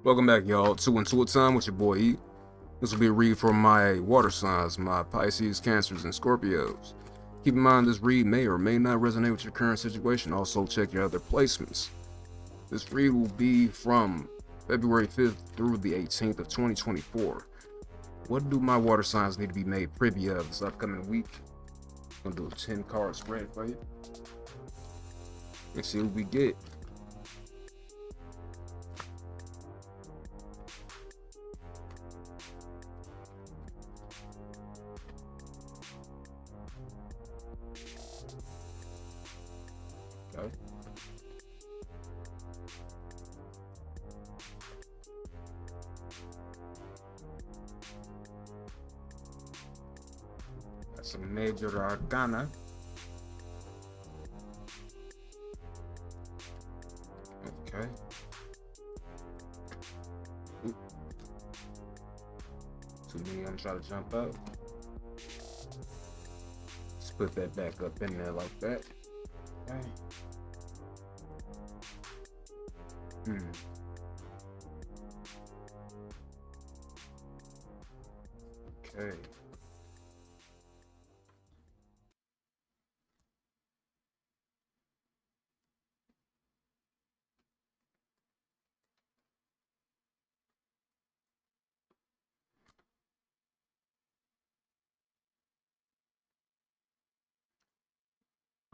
Welcome back, y'all, to IntuiThyme with your boy E. This will be a read for my water signs, my Pisces, Cancers, and Scorpios. Keep in mind this read may or may not resonate with your current situation. Also, check your other placements. This read will be from February 5th through the 18th of 2024. What do my water signs need to be made privy of this upcoming week? I'm gonna do a 10 card spread for you. Let's see what we get. Okay. That's a major arcana. Okay. Oop. Too many, I'm trying to jump out. Let's put that back up in there like that. Okay. Okay.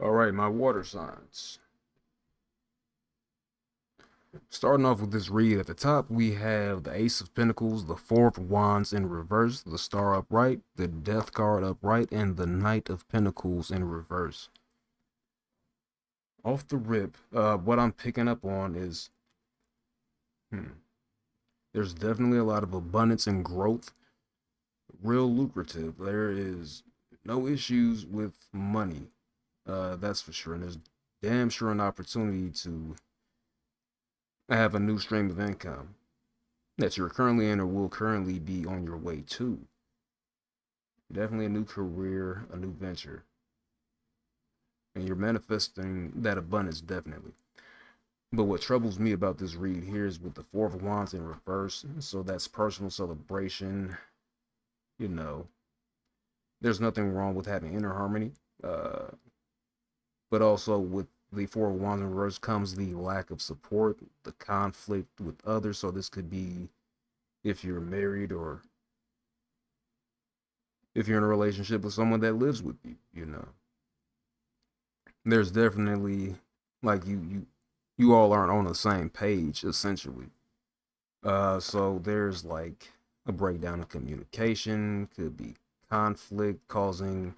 All right, my water signs. Starting off with this read at the top, we have the Ace of Pentacles, the Four of Wands in reverse, the Star upright, the Death card upright, and the Knight of Pentacles in reverse. Off the rip, what I'm picking up on is there's definitely a lot of abundance and growth, real lucrative. There is no issues with money, that's for sure. And there's damn sure an opportunity to have a new stream of income that you're currently in or will currently be on your way to. Definitely a new career, a new venture. And you're manifesting that abundance, definitely. But what troubles me about this read here is with the Four of Wands in reverse. So that's personal celebration. You know, there's nothing wrong with having inner harmony. But also with the Four of Wands in reverse comes the lack of support, the conflict with others. So this could be if you're married or if you're in a relationship with someone that lives with you, you know. There's definitely like you all aren't on the same page essentially. So there's like a breakdown of communication, could be conflict causing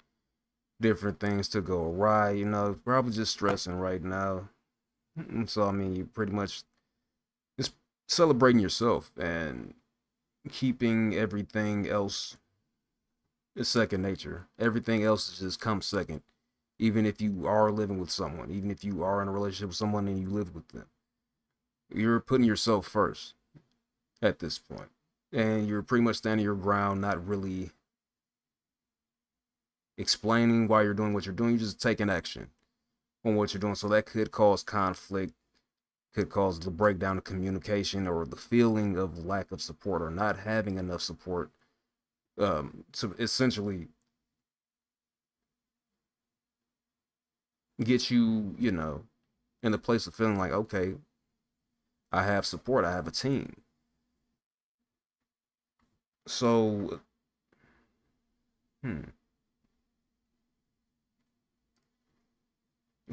different things to go awry, you know, probably just stressing right now. And so I mean you pretty much just celebrating yourself and keeping everything else is second nature. Everything else just comes second. Even if you are living with someone, even if you are in a relationship with someone and you live with them, you're putting yourself first at this point. And you're pretty much standing your ground, not really explaining why you're doing what you're doing. You're just taking action on what you're doing. So that could cause conflict, could cause the breakdown of communication or the feeling of lack of support or not having enough support to essentially get you, you know, in the place of feeling like, okay, I have support, I have a team. So, hmm.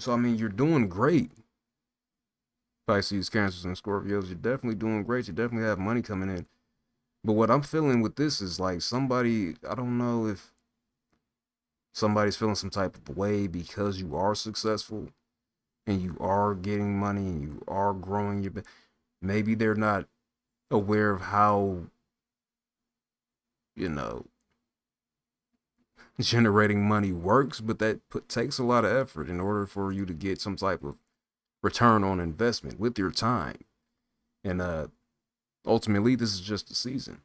So I mean, you're doing great, Pisces, Cancers, and Scorpios. You're definitely doing great. You definitely have money coming in. But what I'm feeling with this is like somebody, I don't know if somebody's feeling some type of way because you are successful and you are getting money and you are growing your, maybe they're not aware of how, you know, generating money works, but takes a lot of effort in order for you to get some type of return on investment with your time. And ultimately, this is just a season.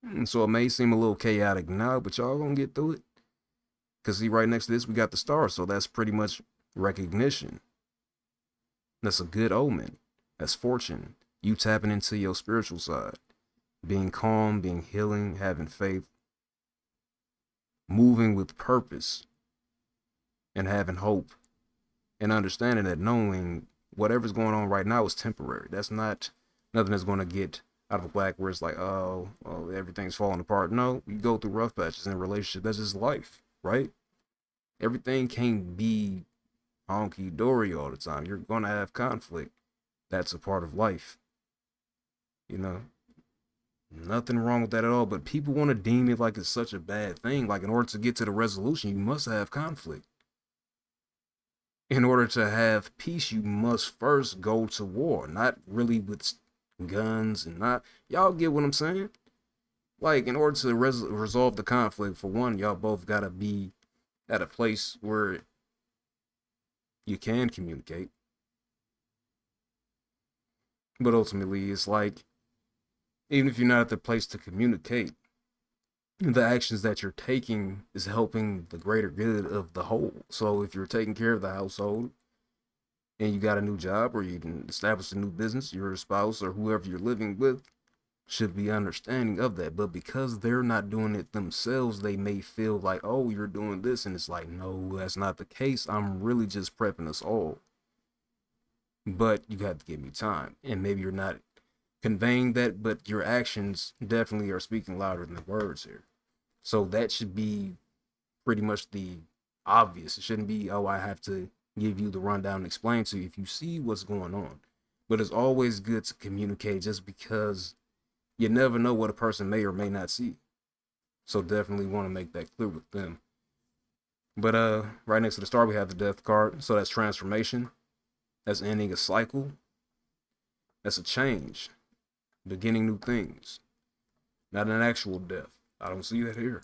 And so it may seem a little chaotic now, but y'all gonna get through it. Because see, right next to this, we got the stars. So that's pretty much recognition. That's a good omen. That's fortune. You tapping into your spiritual side, being calm, being healing, having faith, moving with purpose, and having hope, and understanding that knowing whatever's going on right now is temporary. That's not nothing that's going to get out of whack where it's like, oh, everything's falling apart. No, you go through rough patches in a relationship. That's just life, right? Everything can't be honky dory all the time. You're going to have conflict. That's a part of life, you know? Nothing wrong with that at all, but people want to deem it like it's such a bad thing. Like, in order to get to the resolution, you must have conflict. In order to have peace, you must first go to war, not really with guns and not. Y'all get what I'm saying? Like, in order to resolve the conflict, for one, y'all both gotta be at a place where you can communicate. But ultimately, it's like, even if you're not at the place to communicate, the actions that you're taking is helping the greater good of the whole. So if you're taking care of the household and you got a new job or you can establish a new business, your spouse or whoever you're living with should be understanding of that. But because they're not doing it themselves, they may feel like, oh, you're doing this. And it's like, no, that's not the case. I'm really just prepping us all. But you have to give me time. And maybe you're not conveying that, but your actions definitely are speaking louder than the words here. So that should be pretty much the obvious. It shouldn't be, oh, I have to give you the rundown and explain to you if you see what's going on. But it's always good to communicate just because you never know what a person may or may not see. So definitely want to make that clear with them. But right next to the star, we have the death card. So that's transformation. That's ending a cycle. That's a change. Beginning new things. Not an actual death. I don't see that here.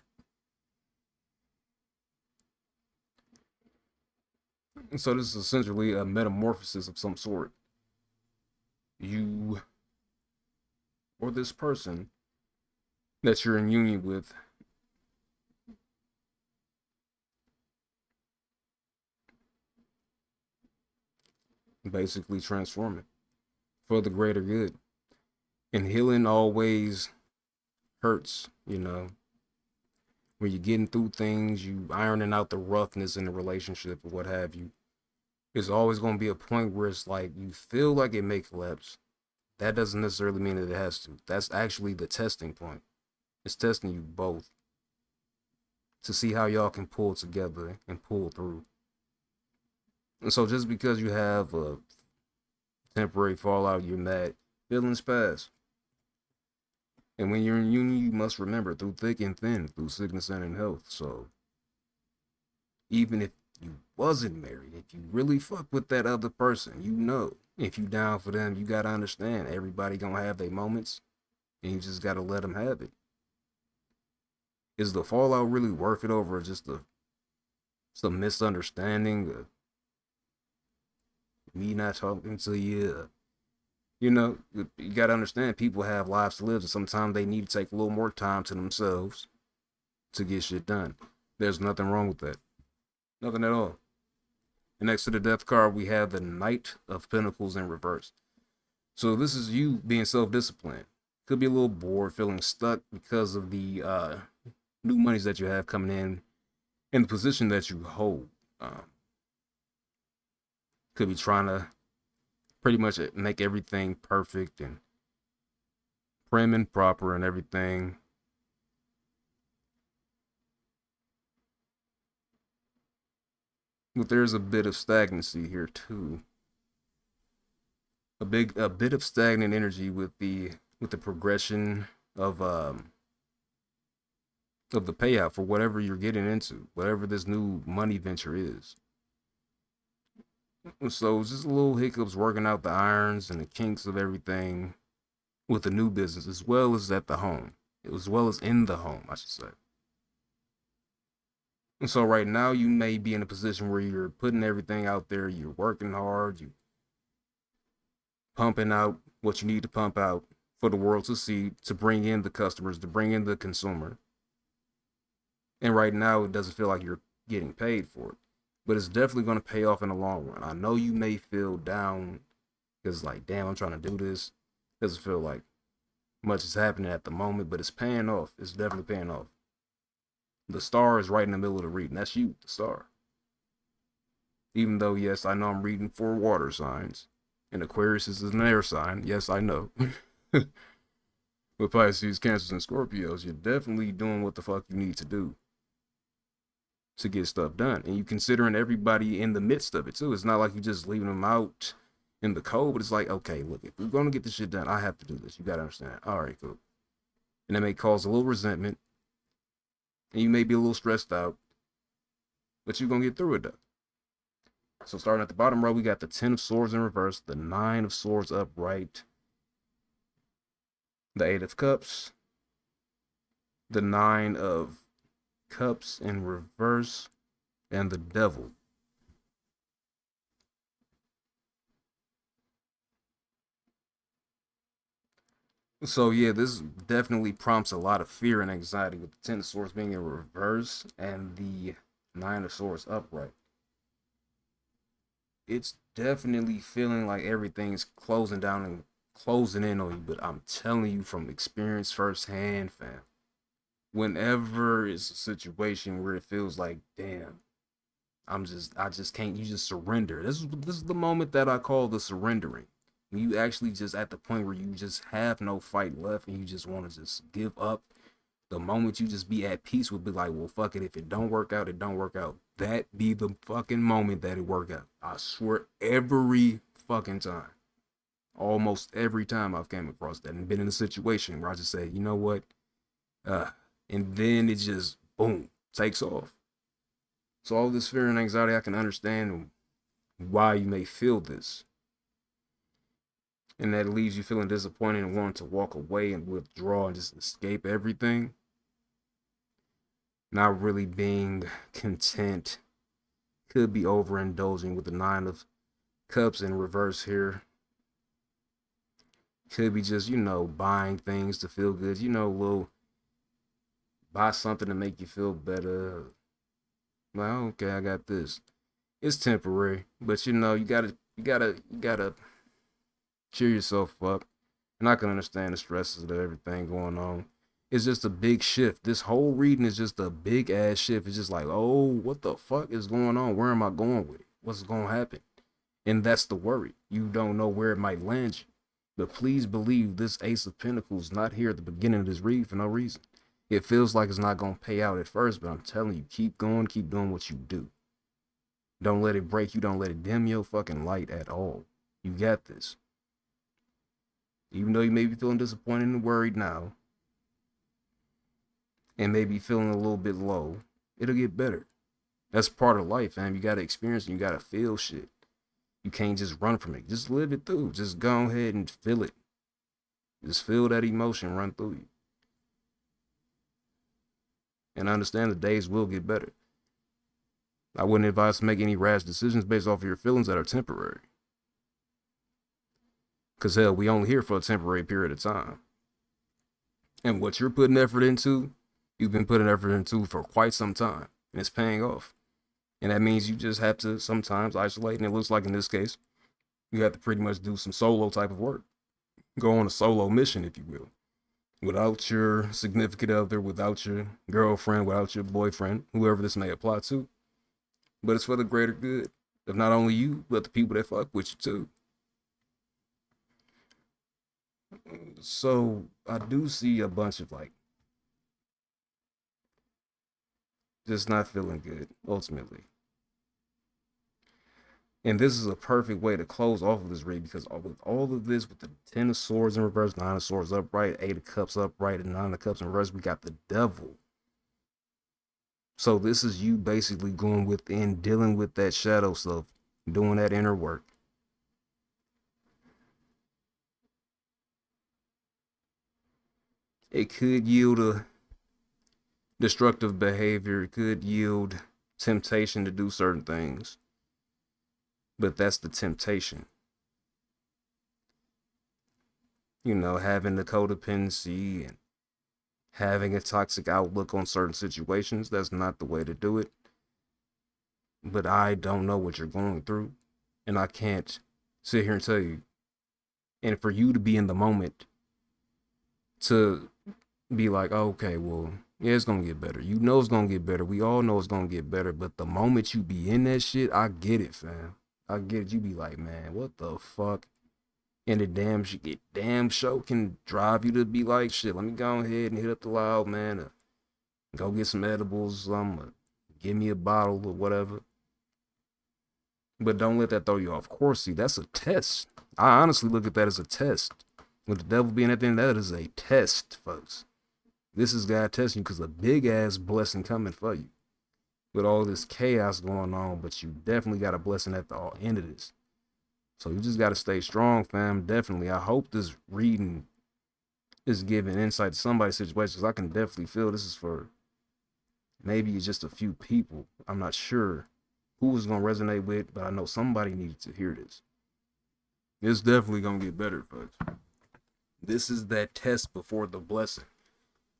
So this is essentially a metamorphosis of some sort. You or this person that you're in union with basically transforming for the greater good. And healing always hurts, you know. When you're getting through things, you ironing out the roughness in the relationship or what have you. There's always going to be a point where it's like you feel like it may collapse. That doesn't necessarily mean that it has to. That's actually the testing point. It's testing you both to see how y'all can pull together and pull through. And so just because you have a temporary fallout, you're mad, feelings pass. And when you're in union, you must remember through thick and thin, through sickness and in health. So even if you wasn't married, if you really fuck with that other person, you know, if you down for them, you gotta understand everybody gonna have their moments, and you just gotta let them have it. Is the fallout really worth it over just some misunderstanding, me not talking to you? You know, you gotta understand people have lives to live, and sometimes they need to take a little more time to themselves to get shit done. There's nothing wrong with that. Nothing at all. And next to the death card, we have the Knight of Pentacles in reverse. So this is you being self-disciplined. Could be a little bored, feeling stuck because of the new monies that you have coming in the position that you hold. Could be trying to pretty much make everything perfect and prim and proper and everything. But there's a bit of stagnancy here too. A bit of stagnant energy with the progression of the payout for whatever you're getting into, whatever this new money venture is. So it's just little hiccups working out the irons and the kinks of everything with the new business, as well as at the home, as well as in the home, I should say. And so right now you may be in a position where you're putting everything out there, you're working hard, you pumping out what you need to pump out for the world to see, to bring in the customers, to bring in the consumer. And right now it doesn't feel like you're getting paid for it, but it's definitely going to pay off in the long run. I know you may feel down because like, damn, I'm trying to do this. Doesn't feel like much is happening at the moment, but it's paying off. It's definitely paying off. The star is right in the middle of the reading. That's you, the star. Even though, yes, I know I'm reading for water signs, and Aquarius is an air sign. Yes, I know. With Pisces, Cancers, and Scorpios, you're definitely doing what the fuck you need to do to get stuff done. And you considering everybody in the midst of it too. It's not like you just leaving them out in the cold, but it's like, okay, look, if we're gonna get this shit done, I have to do this. You gotta understand. All right, cool. And that may cause a little resentment, and you may be a little stressed out, but you're gonna get through it though. So starting at the bottom row, we got the 10 of Swords in reverse, the 9 of Swords upright, the 8 of Cups, the 9 of Cups in reverse, and the Devil. So yeah, this definitely prompts a lot of fear and anxiety with the 10 of Swords being in reverse and the 9 of Swords upright. It's definitely feeling like everything's closing down and closing in on you, but I'm telling you from experience firsthand, fam. Whenever it's a situation where it feels like, damn, I just can't, you just surrender. This is the moment that I call the surrendering. When you actually just at the point where you just have no fight left and you just want to just give up. The moment you just be at peace would be like, well, fuck it. If it don't work out, it don't work out. That be the fucking moment that it work out. I swear, every fucking time. Almost every time I've came across that and been in a situation where I just say, you know what? And then it just, boom, takes off. So all this fear and anxiety, I can understand why you may feel this. And that leaves you feeling disappointed and wanting to walk away and withdraw and just escape everything. Not really being content. Could be overindulging with the 9 of Cups in reverse here. Could be just, buying things to feel good. Buy something to make you feel better. Like, okay, I got this. It's temporary, but you gotta cheer yourself up. And I can understand the stresses of everything going on. It's just a big shift. This whole reading is just a big ass shift. It's just like, oh, what the fuck is going on? Where am I going with it? What's going to happen? And that's the worry. You don't know where it might land you. But please believe this Ace of Pentacles not here at the beginning of this read for no reason. It feels like it's not going to pay out at first, but I'm telling you, keep going, keep doing what you do. Don't let it break you. Don't let it dim your fucking light at all. You got this. Even though you may be feeling disappointed and worried now, and maybe feeling a little bit low, it'll get better. That's part of life, fam. You gotta experience and you gotta feel shit. You can't just run from it. Just live it through. Just go ahead and feel it. Just feel that emotion run through you. And understand the days will get better. I wouldn't advise to make any rash decisions based off of your feelings that are temporary. Because hell, we only here for a temporary period of time. And what you're putting effort into, you've been putting effort into for quite some time. And it's paying off. And that means you just have to sometimes isolate. And it looks like in this case, you have to pretty much do some solo type of work. Go on a solo mission, if you will. Without your significant other, without your girlfriend, without your boyfriend, whoever this may apply to. But it's for the greater good of not only you, but the people that fuck with you too. So I do see a bunch of just not feeling good ultimately. And this is a perfect way to close off of this read because with all of this, with the 10 of Swords in reverse, 9 of Swords upright, 8 of Cups upright, and 9 of Cups in reverse, we got the Devil. So this is you basically going within, dealing with that shadow stuff, doing that inner work. It could yield a destructive behavior. It could yield temptation to do certain things. But that's the temptation. Having the codependency and having a toxic outlook on certain situations, that's not the way to do it. But I don't know what you're going through. And I can't sit here and tell you And for you to be in the moment to be like, oh, okay, well, yeah, it's gonna get better. You know it's gonna get better. We all know it's gonna get better. But the moment you be in that shit, I get it, fam. I get it. You be like, man, what the fuck? And the damn show can drive you to be like, shit, let me go ahead and hit up the loud man. Go get some edibles, give me a bottle or whatever. But don't let that throw you off course. See, that's a test. I honestly look at that as a test. With the devil being at the end, that is a test, folks. This is God testing you because a big ass blessing coming for you. With all this chaos going on, but you definitely got a blessing at the end of this. So you just got to stay strong, fam. Definitely. I hope this reading is giving insight to somebody's situation, because I can definitely feel this is for maybe just a few people. I'm not sure who is going to resonate with, but I know somebody needed to hear this. It's definitely going to get better, folks. This is that test before the blessing.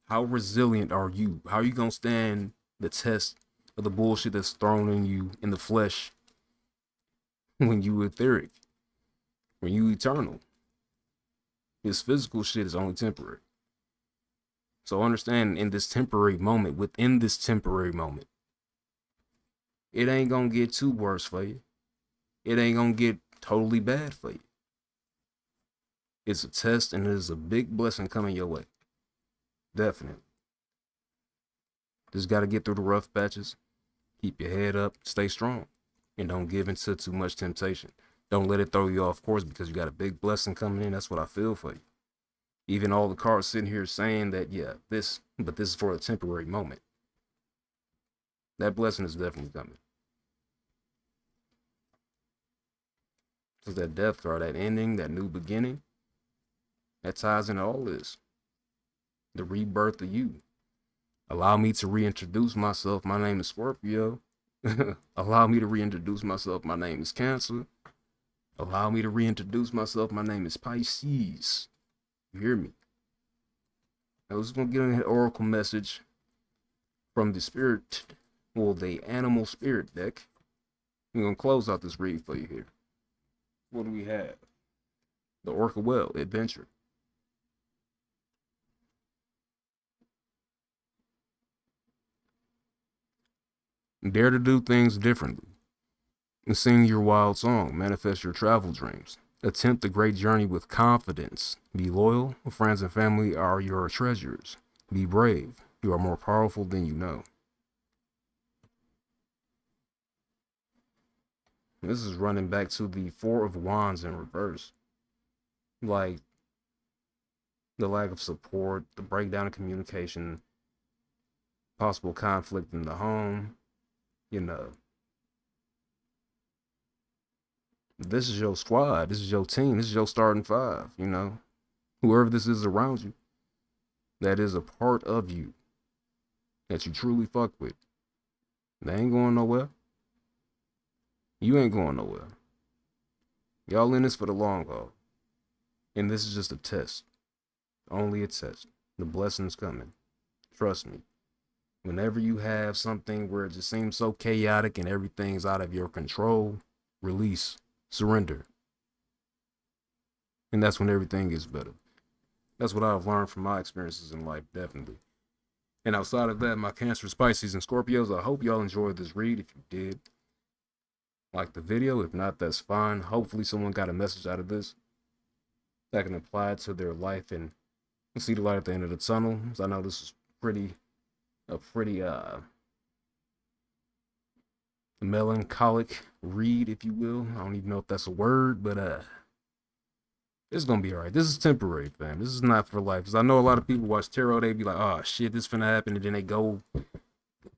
How resilient are you? How are you going to stand the test of the bullshit that's thrown in you in the flesh when you etheric, when you eternal? This physical shit is only temporary. So understand, in this temporary moment, within this temporary moment, it ain't gonna get too worse for you. It ain't gonna get totally bad for you. It's a test, and it is a big blessing coming your way. Definitely. Just gotta get through the rough patches. Keep your head up, stay strong, and don't give into too much temptation. Don't let it throw you off course, because you got a big blessing coming in. That's what I feel for you. Even all the cards sitting here saying that, yeah, this is for a temporary moment. That blessing is definitely coming. Because that death card, that ending, that new beginning, that ties into all this. The rebirth of you. Allow me to reintroduce myself. My name is Scorpio. Allow me to reintroduce myself. My name is Cancer. Allow me to reintroduce myself. My name is Pisces. You hear me? I was going to get an oracle message from the spirit, well, the animal spirit deck. I'm going to close out this read for you here. What do we have? The Orca Well, Adventure. Dare to do things differently. And sing your wild song. Manifest your travel dreams. Attempt the great journey with confidence. Be loyal. Friends and family are your treasures. Be brave. You are more powerful than you know. This is running back to the Four of Wands in reverse. Like, the lack of support, the breakdown of communication, possible conflict in the home, you know. This is your squad. This is your team. This is your starting five, you know. Whoever this is around you, that is a part of you that you truly fuck with. They ain't going nowhere. You ain't going nowhere. Y'all in this for the long haul. And this is just a test. Only a test. The blessing's coming. Trust me. Whenever you have something where it just seems so chaotic and everything's out of your control, release, surrender. And that's when everything gets better. That's what I've learned from my experiences in life, definitely. And outside of that, my Cancers, Pisces, and Scorpios, I hope y'all enjoyed this read. If you did, like the video. If not, that's fine. Hopefully someone got a message out of this that can apply to their life and see the light at the end of the tunnel. So I know this is a pretty melancholic read, if you will. I don't even know if that's a word, but it's gonna be all right. This is temporary, fam. This is not for life. Because I know a lot of people watch tarot, they be like, oh shit, this finna happen, and then they go,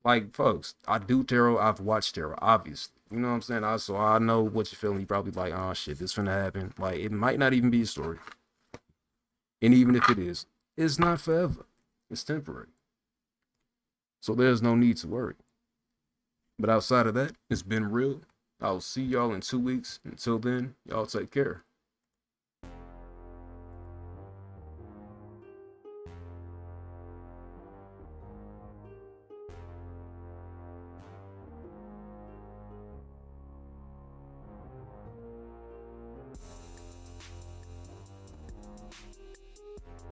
like, folks, I do tarot, I've watched tarot, obviously. You know what I'm saying? So I know what you're feeling. You probably like, oh shit, this finna happen. Like, it might not even be a story. And even if it is, it's not forever. It's temporary. So there's no need to worry. But outside of that, it's been real. I'll see y'all in 2 weeks. Until then, y'all take care.